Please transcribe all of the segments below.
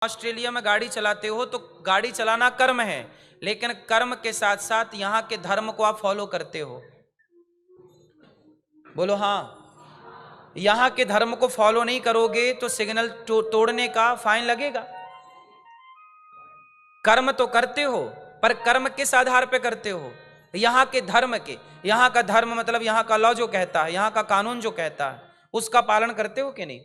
Australia में गाड़ी चलाते हो तो गाड़ी चलाना कर्म है, लेकिन कर्म के साथ साथ यहाँ के धर्म को आप फॉलो करते हो। बोलो हाँ। यहाँ के धर्म को फॉलो नहीं करोगे तो सिग्नल तोड़ने का फाइन लगेगा। कर्म तो करते हो, पर कर्म किस आधार पे करते हो? यहाँ के धर्म के। यहाँ का धर्म मतलब यहाँ का लॉ जो कहता है, यहाँ का कानून जो कहता है, उसका पालन करते हो कि नहीं?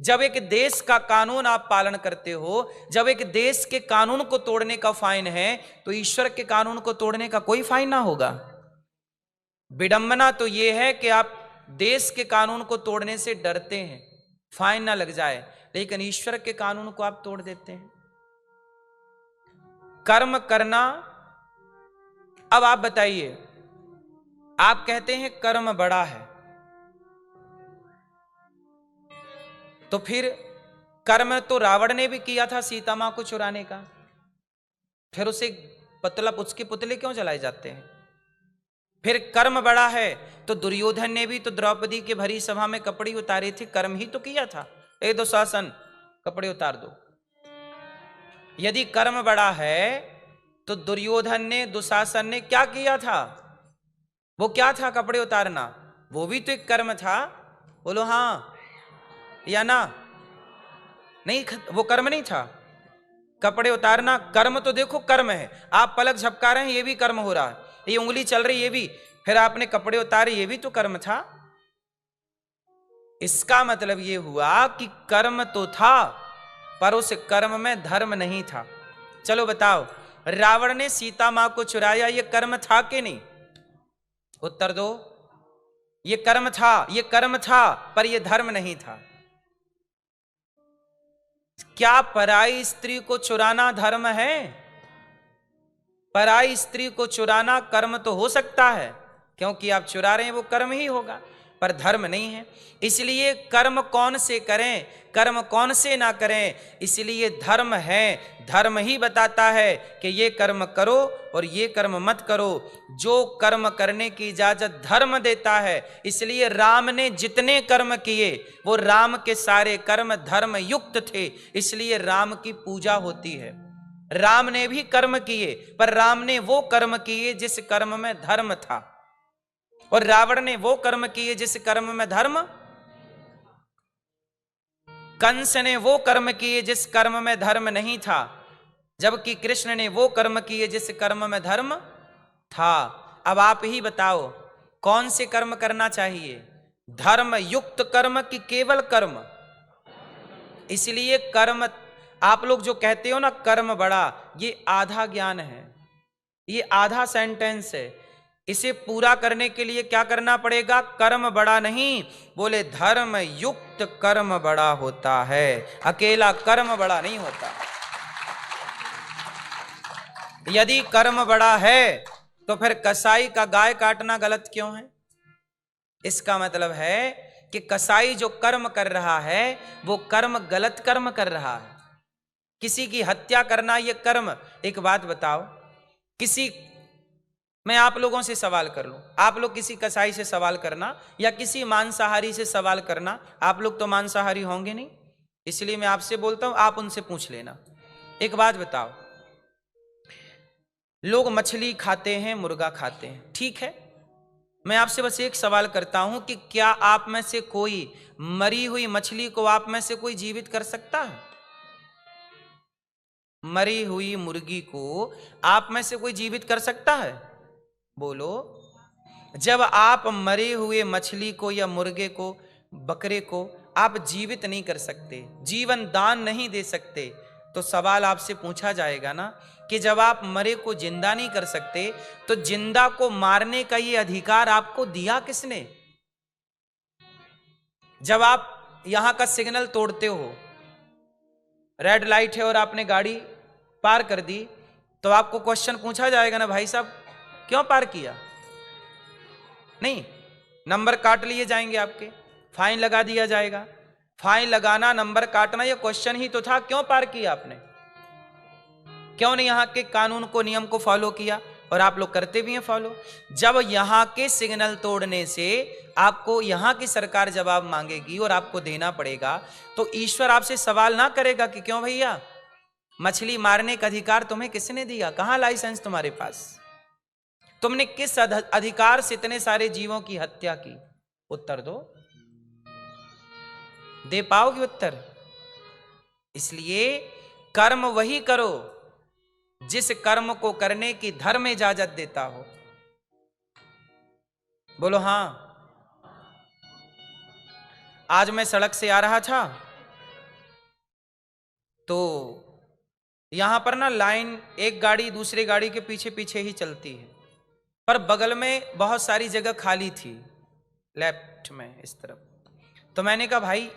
जब एक देश का कानून आप पालन करते हो, जब एक देश के कानून को तोड़ने का फाइन है, तो ईश्वर के कानून को तोड़ने का कोई फाइन ना होगा। विडंबना तो यह है कि आप देश के कानून को तोड़ने से डरते हैं, फाइन ना लग जाए, लेकिन ईश्वर के कानून को आप तोड़ देते हैं। कर्म करना। अब आप बताइए, आप कहते हैं कर्म बड़ा है, तो फिर कर्म तो रावण ने भी किया था सीता मां को चुराने का, फिर उसे उसके पुतले क्यों जलाए जाते हैं? फिर कर्म बड़ा है तो दुर्योधन ने भी तो द्रौपदी के भरी सभा में कपड़े उतारे थे, कर्म ही तो किया था। ए दुशासन, कपड़े उतार दो। यदि कर्म बड़ा है तो दुर्योधन ने, दुशासन ने क्या किया था? वो क्या था? कपड़े उतारना। वो भी तो एक कर्म था। बोलो हाँ या ना? नहीं, वो कर्म नहीं था। कपड़े उतारना कर्म तो देखो कर्म है। आप पलक झपका रहे हैं, ये भी कर्म हो रहा है। ये उंगली चल रही, ये भी। फिर आपने कपड़े उतारे, ये भी तो कर्म था। इसका मतलब ये हुआ कि कर्म तो था, पर उस कर्म में धर्म नहीं था। चलो बताओ, रावण ने सीता मां को चुराया, ये कर्म था कि नहीं? उत्तर दो। ये कर्म था, ये कर्म था, पर ये धर्म नहीं था। क्या पराई स्त्री को चुराना धर्म है? पराई स्त्री को चुराना कर्म तो हो सकता है, क्योंकि आप चुरा रहे हैं, वो कर्म ही होगा, पर धर्म नहीं है। इसलिए कर्म कौन से करें, कर्म कौन से ना करें, इसलिए धर्म है। धर्म ही बताता है कि ये कर्म करो और ये कर्म मत करो। जो कर्म करने की इजाजत धर्म देता है, इसलिए राम ने जितने कर्म किए वो राम के सारे कर्म धर्म युक्त थे, इसलिए राम की पूजा होती है। राम ने भी कर्म किए, पर राम ने वो कर्म किए जिस कर्म में धर्म था, और रावण ने वो कर्म किए जिस कर्म में धर्म। कंस ने वो कर्म किए जिस कर्म में धर्म नहीं था, जबकि कृष्ण ने वो कर्म किए जिस कर्म में धर्म था। अब आप ही बताओ, कौन से कर्म करना चाहिए? धर्म युक्त कर्म की केवल कर्म? इसलिए कर्म, आप लोग जो कहते हो ना कर्म बड़ा, ये आधा ज्ञान है, ये आधा सेंटेंस है। इसे पूरा करने के लिए क्या करना पड़ेगा? कर्म बड़ा नहीं, बोले धर्म युक्त कर्म बड़ा होता है, अकेला कर्म बड़ा नहीं होता। यदि कर्म बड़ा है तो फिर कसाई का गाय काटना गलत क्यों है? इसका मतलब है कि कसाई जो कर्म कर रहा है वो कर्म गलत कर्म कर रहा है। किसी की हत्या करना ये कर्म। एक बात बताओ, मैं आप लोगों से सवाल कर लूं, आप लोग किसी कसाई से सवाल करना या किसी मांसाहारी से सवाल करना। आप लोग तो मांसाहारी होंगे नहीं, इसलिए मैं आपसे बोलता हूं, आप उनसे पूछ लेना। एक बात बताओ, लोग मछली खाते हैं, मुर्गा खाते हैं, ठीक है। मैं आपसे बस एक सवाल करता हूं कि क्या आप में से कोई मरी हुई मछली को आप में से कोई जीवित कर सकता है? मरी हुई मुर्गी को आप में से कोई जीवित कर सकता है? बोलो। जब आप मरे हुए मछली को या मुर्गे को, बकरे को आप जीवित नहीं कर सकते, जीवन दान नहीं दे सकते, तो सवाल आपसे पूछा जाएगा ना कि जब आप मरे को जिंदा नहीं कर सकते, तो जिंदा को मारने का ये अधिकार आपको दिया किसने? जब आप यहां का सिग्नल तोड़ते हो, रेड लाइट है और आपने गाड़ी पार कर दी, तो आपको क्वेश्चन पूछा जाएगा ना, भाई साहब क्यों पार किया? नहीं, नंबर काट लिए जाएंगे आपके, फाइन लगा दिया जाएगा। फाइन लगाना, नंबर काटना, ये क्वेश्चन ही तो था, क्यों पार किया आपने? क्यों नहीं यहां के कानून को, नियम को फॉलो किया? और आप लोग करते भी हैं फॉलो। जब यहां के सिग्नल तोड़ने से आपको यहां की सरकार जवाब मांगेगी और आपको देना पड़ेगा, तो ईश्वर आपसे सवाल ना करेगा कि क्यों भैया मछली मारने का अधिकार तुम्हें किसने दिया? कहां लाइसेंस तुम्हारे पास? तुमने किस अधिकार से इतने सारे जीवों की हत्या की? उत्तर दो। दे पाओगे उत्तर? इसलिए कर्म वही करो जिस कर्म को करने की धर्म इजाजत देता हो। बोलो हां। आज मैं सड़क से आ रहा था तो यहां पर ना लाइन, एक गाड़ी दूसरी गाड़ी के पीछे पीछे ही चलती है, पर बगल में बहुत सारी जगह खाली थी लेफ्ट में इस तरफ। तो मैंने कहा भाई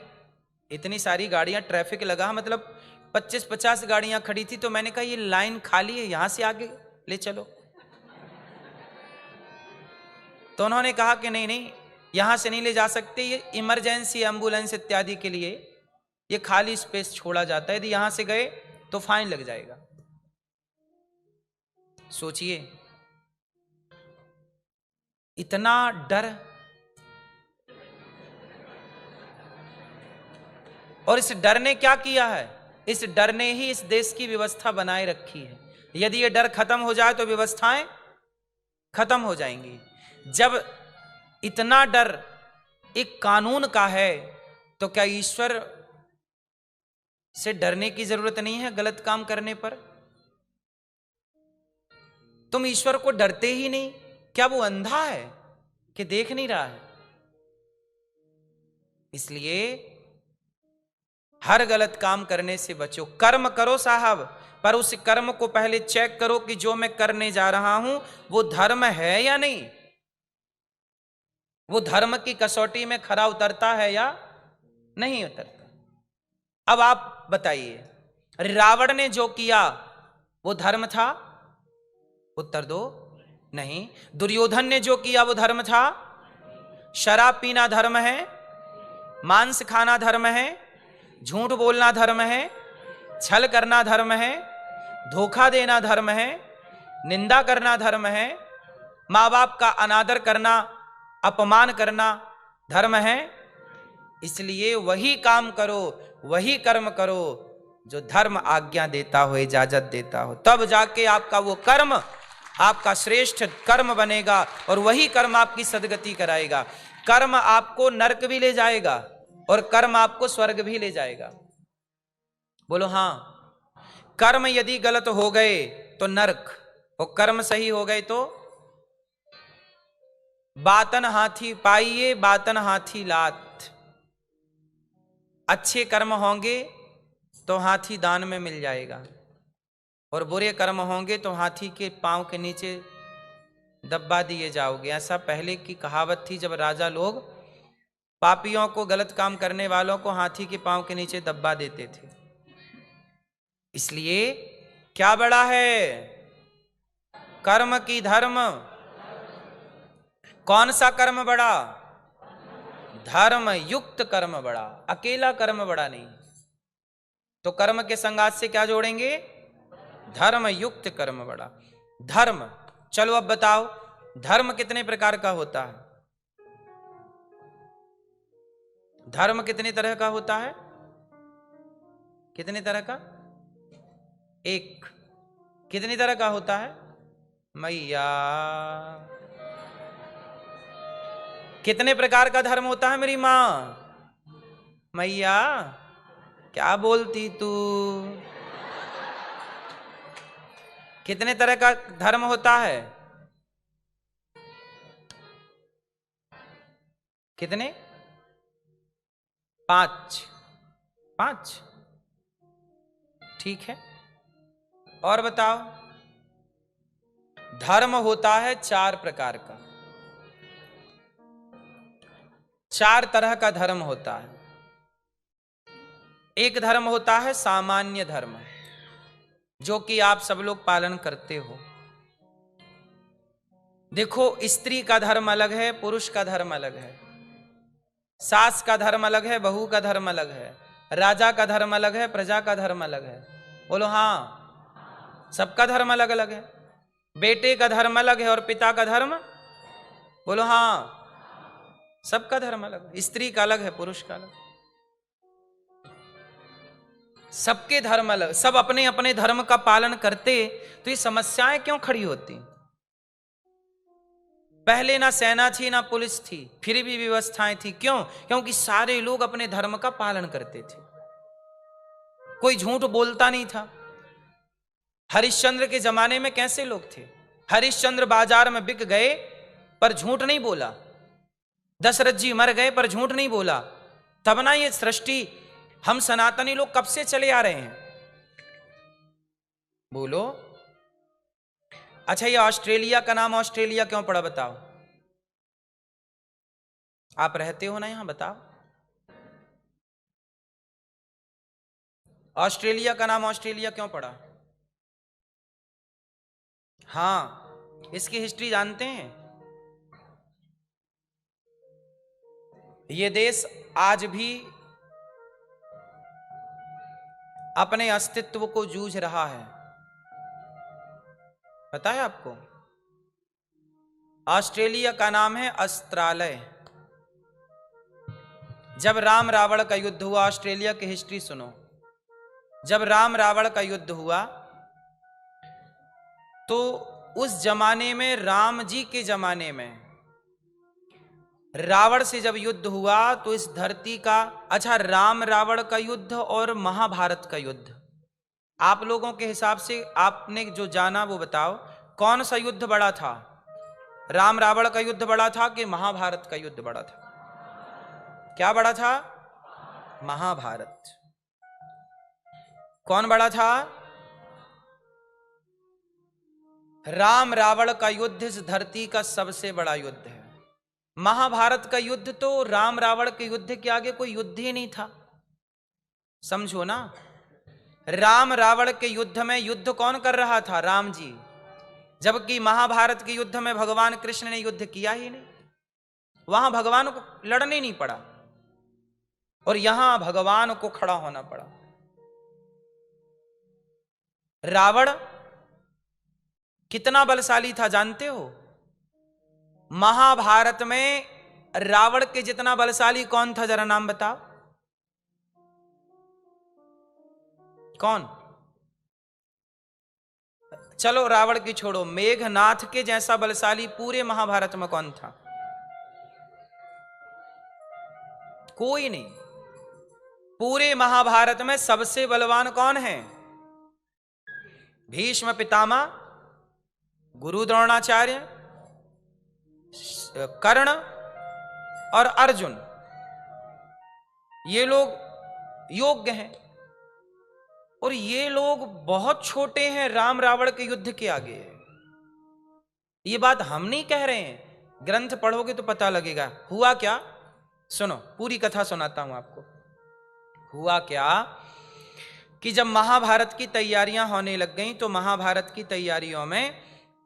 इतनी सारी गाड़ियां, ट्रैफिक लगा, मतलब 25-50 गाड़ियां खड़ी थी, तो मैंने कहा ये लाइन खाली है, यहां से आगे ले चलो। तो उन्होंने कहा कि नहीं नहीं, यहां से नहीं ले जा सकते, ये इमरजेंसी एम्बुलेंस इत्यादि के लिए ये खाली स्पेस छोड़ा जाता है, यदि यहां से गए तो फाइन लग जाएगा। सोचिए, इतना डर, और इस डर ने क्या किया है? इस डर ने ही इस देश की व्यवस्था बनाए रखी है। यदि ये डर खत्म हो जाए तो व्यवस्थाएं खत्म हो जाएंगी। जब इतना डर एक कानून का है तो क्या ईश्वर से डरने की जरूरत नहीं है गलत काम करने पर? तुम ईश्वर को डरते ही नहीं, क्या वो अंधा है कि देख नहीं रहा है? इसलिए हर गलत काम करने से बचो। कर्म करो साहब, पर उस कर्म को पहले चेक करो कि जो मैं करने जा रहा हूं वो धर्म है या नहीं, वो धर्म की कसौटी में खरा उतरता है या नहीं उतरता। अब आप बताइए, रावण ने जो किया वो धर्म था? उत्तर दो। नहीं। दुर्योधन ने जो किया वो धर्म था? शराब पीना धर्म है? मांस खाना धर्म है? झूठ बोलना धर्म है? छल करना धर्म है? धोखा देना धर्म है? निंदा करना धर्म है? मां बाप का अनादर करना, अपमान करना धर्म है? इसलिए वही काम करो, वही कर्म करो जो धर्म आज्ञा देता हो, इजाजत देता हो, तब जाके आपका वो कर्म आपका श्रेष्ठ कर्म बनेगा और वही कर्म आपकी सदगति कराएगा। कर्म आपको नरक भी ले जाएगा और कर्म आपको स्वर्ग भी ले जाएगा। बोलो हां। कर्म यदि गलत हो गए तो नरक, और कर्म सही हो गए तो बातन हाथी पाइए, बातन हाथी लात। अच्छे कर्म होंगे तो हाथी दान में मिल जाएगा, और बुरे कर्म होंगे तो हाथी के पांव के नीचे दबा दिए जाओगे। ऐसा पहले की कहावत थी, जब राजा लोग पापियों को, गलत काम करने वालों को हाथी के पांव के नीचे दबा देते थे। इसलिए क्या बड़ा है? कर्म की धर्म। कौन सा कर्म बड़ा? धर्म युक्त कर्म बड़ा, अकेला कर्म बड़ा नहीं। तो कर्म के संगात से क्या जोड़ेंगे? धर्म युक्त कर्म बड़ा। धर्म, चलो अब बताओ धर्म कितने प्रकार का होता है? धर्म कितने तरह का होता है? कितने तरह का? एक। कितनी तरह का होता है? मैया। कितने प्रकार का धर्म होता है मेरी मां? मैया क्या बोलती तू? कितने तरह का धर्म होता है? कितने? 5। 5, ठीक है। और बताओ। धर्म होता है 4 प्रकार का, 4 तरह का धर्म होता है। एक धर्म होता है सामान्य धर्म, जो कि आप सब लोग पालन करते हो। देखो, स्त्री का धर्म अलग है, पुरुष का धर्म अलग है, सास का धर्म अलग है, बहू का धर्म अलग है, राजा का धर्म अलग है, प्रजा का धर्म अलग है। बोलो हां। सबका धर्म अलग अलग है। बेटे का धर्म अलग है और पिता का धर्म, बोलो हां, सबका धर्म अलग है। स्त्री का अलग है, पुरुष का अलग। सबके धर्म अलग, सब अपने अपने धर्म का पालन करते तो ये समस्याएं क्यों खड़ी होती? पहले ना सेना थी ना पुलिस थी, फिर भी व्यवस्थाएं थी। क्यों? क्योंकि सारे लोग अपने धर्म का पालन करते थे, कोई झूठ बोलता नहीं था। हरिश्चंद्र के जमाने में कैसे लोग थे? हरिश्चंद्र बाजार में बिक गए पर झूठ नहीं बोला, दशरथ जी मर गए पर झूठ नहीं बोला। तब ना ये सृष्टि, हम सनातनी लोग कब से चले आ रहे हैं? बोलो। अच्छा, ये ऑस्ट्रेलिया का नाम ऑस्ट्रेलिया क्यों पड़ा बताओ? आप रहते हो ना यहां, बताओ। ऑस्ट्रेलिया का नाम ऑस्ट्रेलिया क्यों पड़ा? हाँ, इसकी हिस्ट्री जानते हैं? ये देश आज भी अपने अस्तित्व को जूझ रहा है, पता है आपको? ऑस्ट्रेलिया का नाम है अस्त्रालय। जब राम रावण का युद्ध हुआ, ऑस्ट्रेलिया की हिस्ट्री सुनो। जब राम रावण का युद्ध हुआ तो उस जमाने में, राम जी के जमाने में रावण से जब युद्ध हुआ तो इस धरती का, अच्छा, राम रावण का युद्ध और महाभारत का युद्ध, आप लोगों के हिसाब से आपने जो जाना वो बताओ, कौन सा युद्ध बड़ा था? राम रावण का युद्ध बड़ा था कि महाभारत का युद्ध बड़ा था? क्या बड़ा था? महाभारत। कौन बड़ा था? राम रावण का युद्ध इस धरती का सबसे बड़ा युद्ध है। महाभारत का युद्ध तो राम रावण के युद्ध के आगे कोई युद्ध ही नहीं था, समझो ना। राम रावण के युद्ध में युद्ध कौन कर रहा था? राम जी। जबकि महाभारत के युद्ध में भगवान कृष्ण ने युद्ध किया ही नहीं, वहां भगवान को लड़ने नहीं पड़ा और यहां भगवान को खड़ा होना पड़ा। रावण कितना बलशाली था जानते हो? महाभारत में रावण के जितना बलशाली कौन था, जरा नाम बताओ। कौन? चलो रावण की छोड़ो, मेघनाथ के जैसा बलशाली पूरे महाभारत में कौन था? कोई नहीं। पूरे महाभारत में सबसे बलवान कौन है? भीष्म पितामह, गुरु द्रोणाचार्य, कर्ण और अर्जुन, ये लोग योग्य हैं। और ये लोग बहुत छोटे हैं राम रावण के युद्ध के आगे। ये बात हम नहीं कह रहे हैं, ग्रंथ पढ़ोगे तो पता लगेगा। हुआ क्या, सुनो, पूरी कथा सुनाता हूं आपको। हुआ क्या कि जब महाभारत की तैयारियां होने लग गईं तो महाभारत की तैयारियों में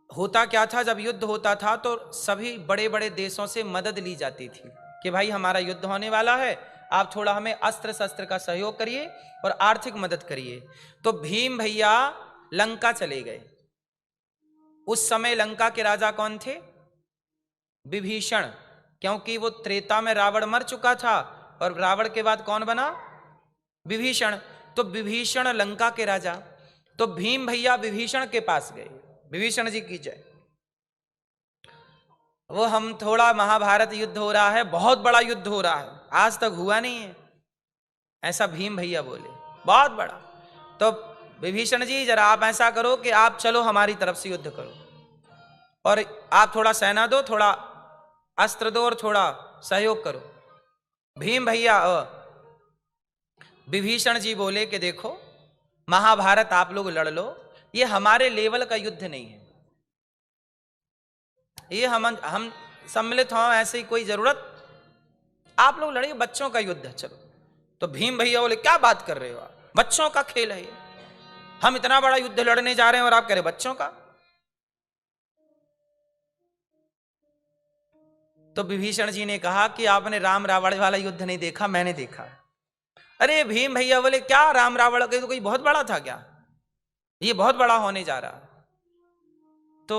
होता क्या था, जब युद्ध होता था तो सभी बड़े बड़े देशों से मदद ली जाती थी कि भाई हमारा युद्ध होने वाला है, आप थोड़ा हमें अस्त्र शस्त्र का सहयोग करिए और आर्थिक मदद करिए। तो भीम भैया लंका चले गए। उस समय लंका के राजा कौन थे? विभीषण, क्योंकि वो त्रेता में रावण मर चुका था और रावण के बाद कौन बना? विभीषण। तो विभीषण लंका के राजा। तो भीम भैया विभीषण के पास गए, विभीषण जी की जय। वो हम थोड़ा, महाभारत युद्ध हो रहा है, बहुत बड़ा युद्ध हो रहा है, आज तक हुआ नहीं है, ऐसा भीम भैया बोले, बहुत बड़ा। तो विभीषण जी जरा आप ऐसा करो कि आप चलो हमारी तरफ से युद्ध करो और आप थोड़ा सेना दो, थोड़ा अस्त्र दो और थोड़ा सहयोग करो। भीम भैया विभीषण जी बोले कि देखो महाभारत आप लोग लड़ लो, ये हमारे लेवल का युद्ध नहीं है, ये हम सम्मिलित हों ऐसे ही कोई जरूरत, आप लोग लड़िए, बच्चों का युद्ध है, चलो। तो भीम भैया बोले क्या बात कर रहे हो आप, बच्चों का खेल है ये, हम इतना बड़ा युद्ध लड़ने जा रहे हैं और आप कह रहे बच्चों का। तो विभीषण जी ने कहा कि आपने राम रावण वाला युद्ध नहीं देखा, मैंने देखा। अरे भीम भैया बोले क्या राम रावण का तो कोई बहुत बड़ा था क्या, ये बहुत बड़ा होने जा रहा। तो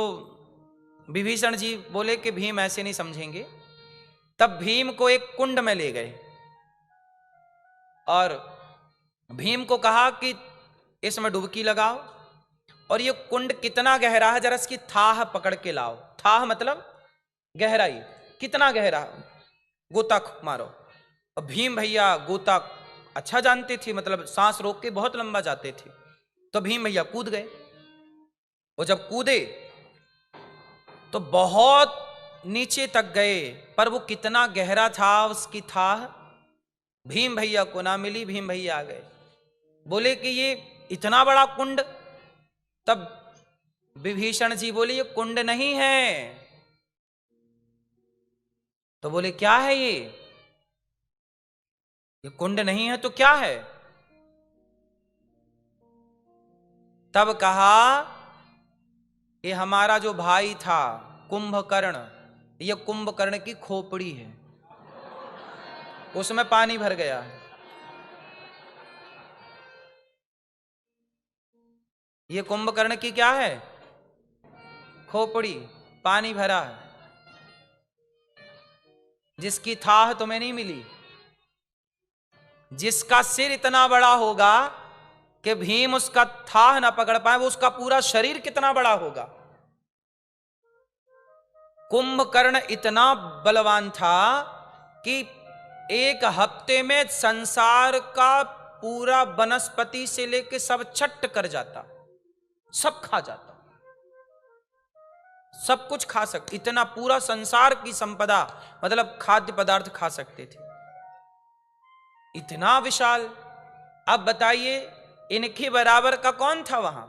विभीषण जी बोले कि भीम ऐसे नहीं समझेंगे। तब भीम को एक कुंड में ले गए और भीम को कहा कि इसमें डुबकी लगाओ और ये कुंड कितना गहरा है जरा इसकी थाह पकड़ के लाओ। थाह मतलब गहराई, कितना गहरा, गोता मारो। और भीम भैया गोता अच्छा जानते थे, मतलब सांस रोक के बहुत लंबा जाते थे। तो भीम भैया कूद गए, और जब कूदे तो बहुत नीचे तक गए, पर वो कितना गहरा था उसकी थाह भीम भैया को ना मिली। भीम भैया आ गए, बोले कि ये इतना बड़ा कुंड। तब विभीषण जी बोले ये कुंड नहीं है। तो बोले क्या है ये कुंड नहीं है तो क्या है? तब कहा ये हमारा जो भाई था कुंभकर्ण, ये कुंभकर्ण की खोपड़ी है, उसमें पानी भर गया है। ये कुंभकर्ण की क्या है? खोपड़ी, पानी भरा है, जिसकी थाह तुम्हें नहीं मिली, जिसका सिर इतना बड़ा होगा कि भीम उसका थाह ना पकड़ पाए, वो उसका पूरा शरीर कितना बड़ा होगा। कुंभकर्ण इतना बलवान था कि एक हफ्ते में संसार का पूरा वनस्पति से लेकर सब चट कर जाता, सब खा जाता, सब कुछ खा सकते, इतना पूरा संसार की संपदा मतलब खाद्य पदार्थ खा सकते थे, इतना विशाल। अब बताइए इनके बराबर का कौन था वहां?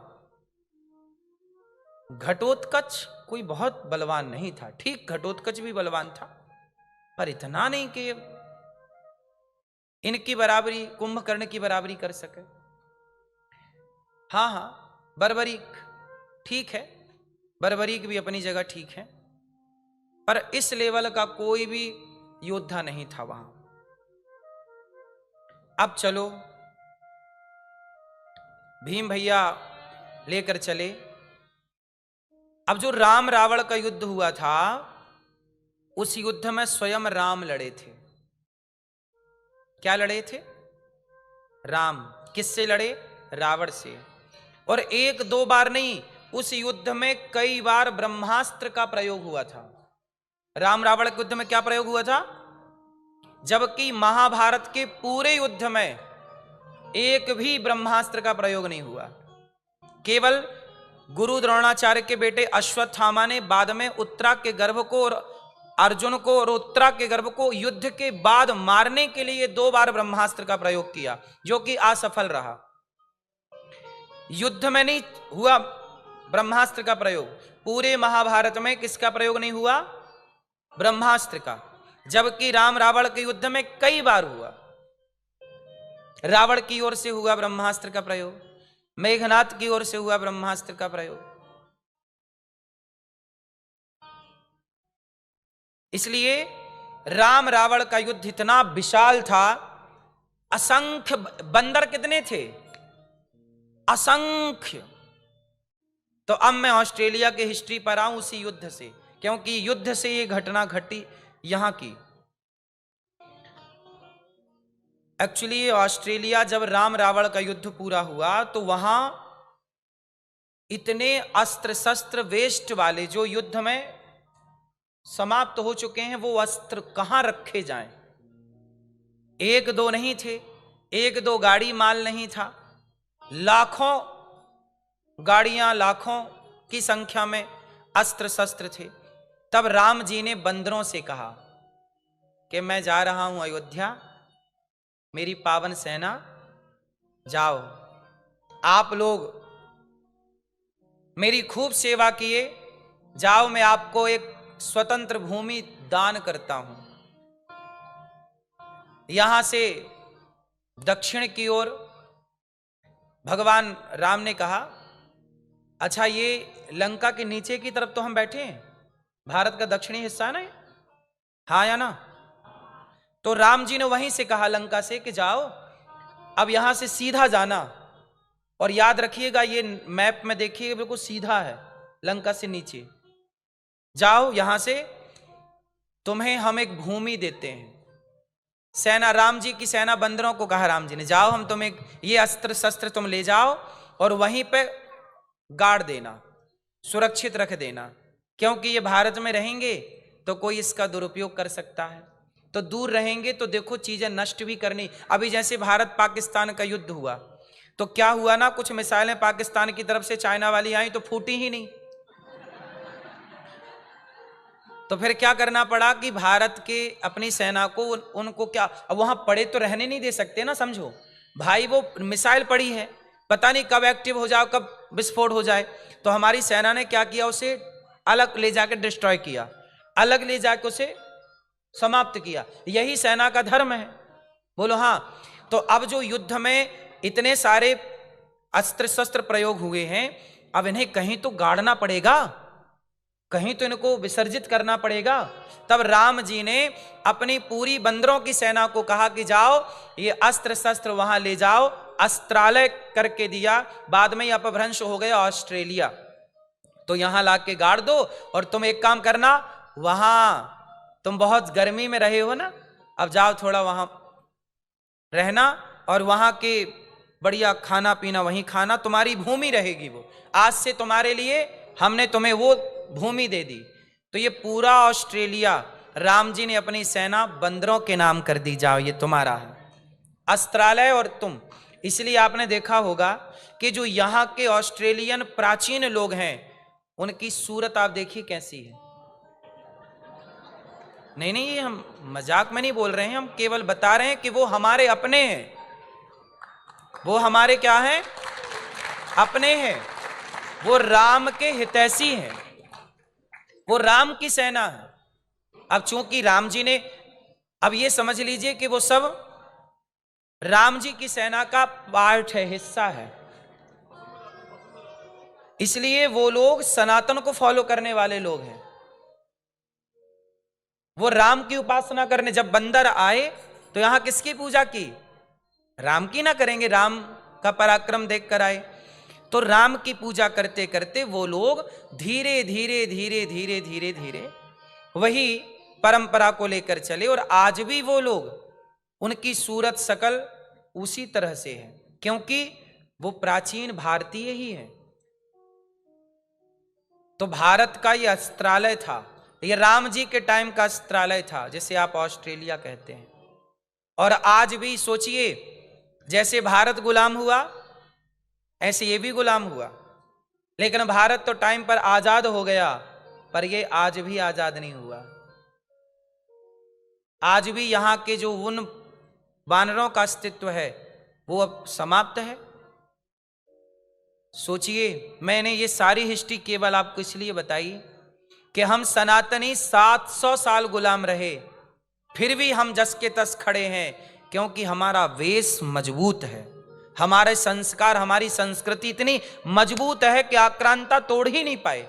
घटोत्कच कोई बहुत बलवान नहीं था, ठीक घटोत्कच भी बलवान था, पर इतना नहीं कि इनकी बराबरी, कुंभकर्ण की बराबरी कर सके। हाँ, बर्बरीक ठीक है, बर्बरीक भी अपनी जगह ठीक है, पर इस लेवल का कोई भी योद्धा नहीं था वहां। अब चलो, भीम भैया लेकर चले। अब जो राम रावण का युद्ध हुआ था, उस युद्ध में स्वयं राम लड़े थे। क्या लड़े थे? राम। किससे लड़े? रावण से। और एक दो बार नहीं, उस युद्ध में कई बार ब्रह्मास्त्र का प्रयोग हुआ था। राम रावण के युद्ध में क्या प्रयोग हुआ था? जबकि महाभारत के पूरे युद्ध में एक भी ब्रह्मास्त्र का प्रयोग नहीं हुआ। केवल गुरु द्रोणाचार्य के बेटे अश्वत्थामा ने बाद में उत्तरा के गर्भ को और अर्जुन को और उत्तरा के गर्भ को युद्ध के बाद मारने के लिए 2 बार ब्रह्मास्त्र का प्रयोग किया, जो कि असफल रहा। युद्ध में नहीं हुआ ब्रह्मास्त्र का प्रयोग। पूरे महाभारत में किसका प्रयोग नहीं हुआ? ब्रह्मास्त्र का। जबकि राम रावण के युद्ध में कई बार हुआ। रावण की ओर से हुआ ब्रह्मास्त्र का प्रयोग, मेघनाथ की ओर से हुआ ब्रह्मास्त्र का प्रयोग। इसलिए राम रावण का युद्ध इतना विशाल था, असंख्य बंदर कितने थे? असंख्य। तो अब मैं ऑस्ट्रेलिया के हिस्ट्री पर आऊं उसी युद्ध से, क्योंकि युद्ध से ये घटना घटी यहां की। एक्चुअली ऑस्ट्रेलिया जब राम रावण का युद्ध पूरा हुआ तो वहां इतने अस्त्र शस्त्र वेस्ट वाले जो युद्ध में समाप्त हो चुके हैं, वो अस्त्र कहां रखे जाएं? एक दो नहीं थे, एक दो गाड़ी माल नहीं था, लाखों गाड़ियां, लाखों की संख्या में अस्त्र शस्त्र थे। तब राम जी ने बंदरों से कहा कि मैं जा रहा हूं अयोध्या, मेरी पावन सेना जाओ, आप लोग मेरी खूब सेवा किए, जाओ मैं आपको एक स्वतंत्र भूमि दान करता हूं। यहां से दक्षिण की ओर भगवान राम ने कहा, अच्छा ये लंका के नीचे की तरफ तो हम बैठे हैं, भारत का दक्षिणी हिस्सा है ना, हाँ या ना? तो राम जी ने वहीं से कहा लंका से कि जाओ, अब यहां से सीधा जाना, और याद रखिएगा ये मैप में देखिएगा बिल्कुल सीधा है, लंका से नीचे जाओ, यहां से तुम्हें हम एक भूमि देते हैं, सेना, राम जी की सेना बंदरों को कहा राम जी ने, जाओ हम तुम्हें ये अस्त्र शस्त्र तुम ले जाओ और वहीं पे गाड़ देना, सुरक्षित रख देना, क्योंकि ये भारत में रहेंगे तो कोई इसका दुरुपयोग कर सकता है, तो दूर रहेंगे तो देखो चीजें नष्ट भी करनी। अभी जैसे भारत पाकिस्तान का युद्ध हुआ तो क्या हुआ ना, कुछ मिसाइलें पाकिस्तान की तरफ से चाइना वाली आई तो फूटी ही नहीं। तो फिर क्या करना पड़ा कि भारत के अपनी सेना को उनको क्या, अब वहां पड़े तो रहने नहीं दे सकते ना, समझो भाई, वो मिसाइल पड़ी है, पता नहीं कब एक्टिव हो जाए, कब विस्फोट हो जाए। तो हमारी सेना ने क्या किया, उसे अलग ले जाकर डिस्ट्रॉय किया, अलग ले जाकर उसे समाप्त किया। यही सेना का धर्म है, बोलो हाँ। तो अब जो युद्ध में इतने सारे अस्त्र शस्त्र प्रयोग हुए हैं, अब इन्हें कहीं तो गाड़ना पड़ेगा, कहीं तो इनको विसर्जित करना पड़ेगा। तब राम जी ने अपनी पूरी बंदरों की सेना को कहा कि जाओ ये अस्त्र शस्त्र वहां ले जाओ, अस्त्रालय करके दिया। बाद में ये अपभ्रंश हो गया ऑस्ट्रेलिया, तो यहां लाके गाड़ दो। और तुम एक काम करना, वहां तुम बहुत गर्मी में रहे हो ना, अब जाओ थोड़ा वहां रहना और वहां के बढ़िया खाना पीना वहीं खाना, तुम्हारी भूमि रहेगी वो, आज से तुम्हारे लिए हमने तुम्हें वो भूमि दे दी। तो ये पूरा ऑस्ट्रेलिया राम जी ने अपनी सेना बंदरों के नाम कर दी, जाओ ये तुम्हारा है अस्त्रालय और तुम। इसलिए आपने देखा होगा कि जो यहाँ के ऑस्ट्रेलियन प्राचीन लोग हैं उनकी सूरत आप देखिए कैसी है। नहीं नहीं, ये हम मजाक में नहीं बोल रहे हैं, हम केवल बता रहे हैं कि वो हमारे अपने हैं, वो हमारे क्या हैं, अपने हैं, वो राम के हितैषी हैं, वो राम की सेना है। अब चूंकि राम जी ने, अब ये समझ लीजिए कि वो सब राम जी की सेना का पार्ट है, हिस्सा है, इसलिए वो लोग सनातन को फॉलो करने वाले लोग हैं। वो राम की उपासना करने, जब बंदर आए तो यहां किसकी पूजा की, राम की ना करेंगे, राम का पराक्रम देख कर आए। तो राम की पूजा करते करते वो लोग धीरे धीरे धीरे धीरे धीरे धीरे वही परंपरा को लेकर चले, और आज भी वो लोग, उनकी सूरत शकल उसी तरह से है, क्योंकि वो प्राचीन भारतीय ही है। तो भारत का ये अस्त्रालय था, ये राम जी के टाइम का अस्त्रालय था, जिसे आप ऑस्ट्रेलिया कहते हैं। और आज भी सोचिए, जैसे भारत गुलाम हुआ ऐसे ये भी गुलाम हुआ, लेकिन भारत तो टाइम पर आजाद हो गया, पर ये आज भी आजाद नहीं हुआ। आज भी यहां के जो उन वानरों का अस्तित्व है वो अब समाप्त है। सोचिए, मैंने ये सारी हिस्ट्री केवल आपको इसलिए बताई कि हम सनातनी 700 साल गुलाम रहे, फिर भी हम जस के तस खड़े हैं, क्योंकि हमारा वेश मजबूत है, हमारे संस्कार, हमारी संस्कृति इतनी मजबूत है कि आक्रांता तोड़ ही नहीं पाए।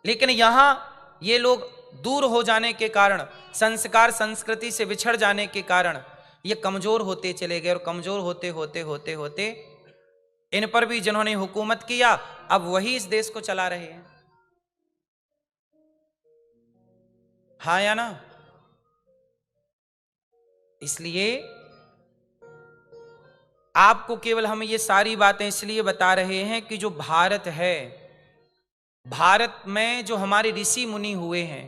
लेकिन यहां ये लोग दूर हो जाने के कारण, संस्कार संस्कृति से बिछड़ जाने के कारण ये कमजोर होते चले गए, और कमजोर होते होते होते होते इन पर भी जिन्होंने हुकूमत किया अब वही इस देश को चला रहे हैं। हाँ या ना? इसलिए आपको केवल हम ये सारी बातें इसलिए बता रहे हैं कि जो भारत है, भारत में जो हमारे ऋषि मुनि हुए हैं,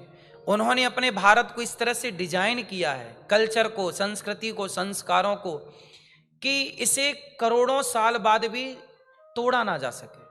उन्होंने अपने भारत को इस तरह से डिजाइन किया है, कल्चर को, संस्कृति को, संस्कारों को, कि इसे करोड़ों साल बाद भी तोड़ा ना जा सके।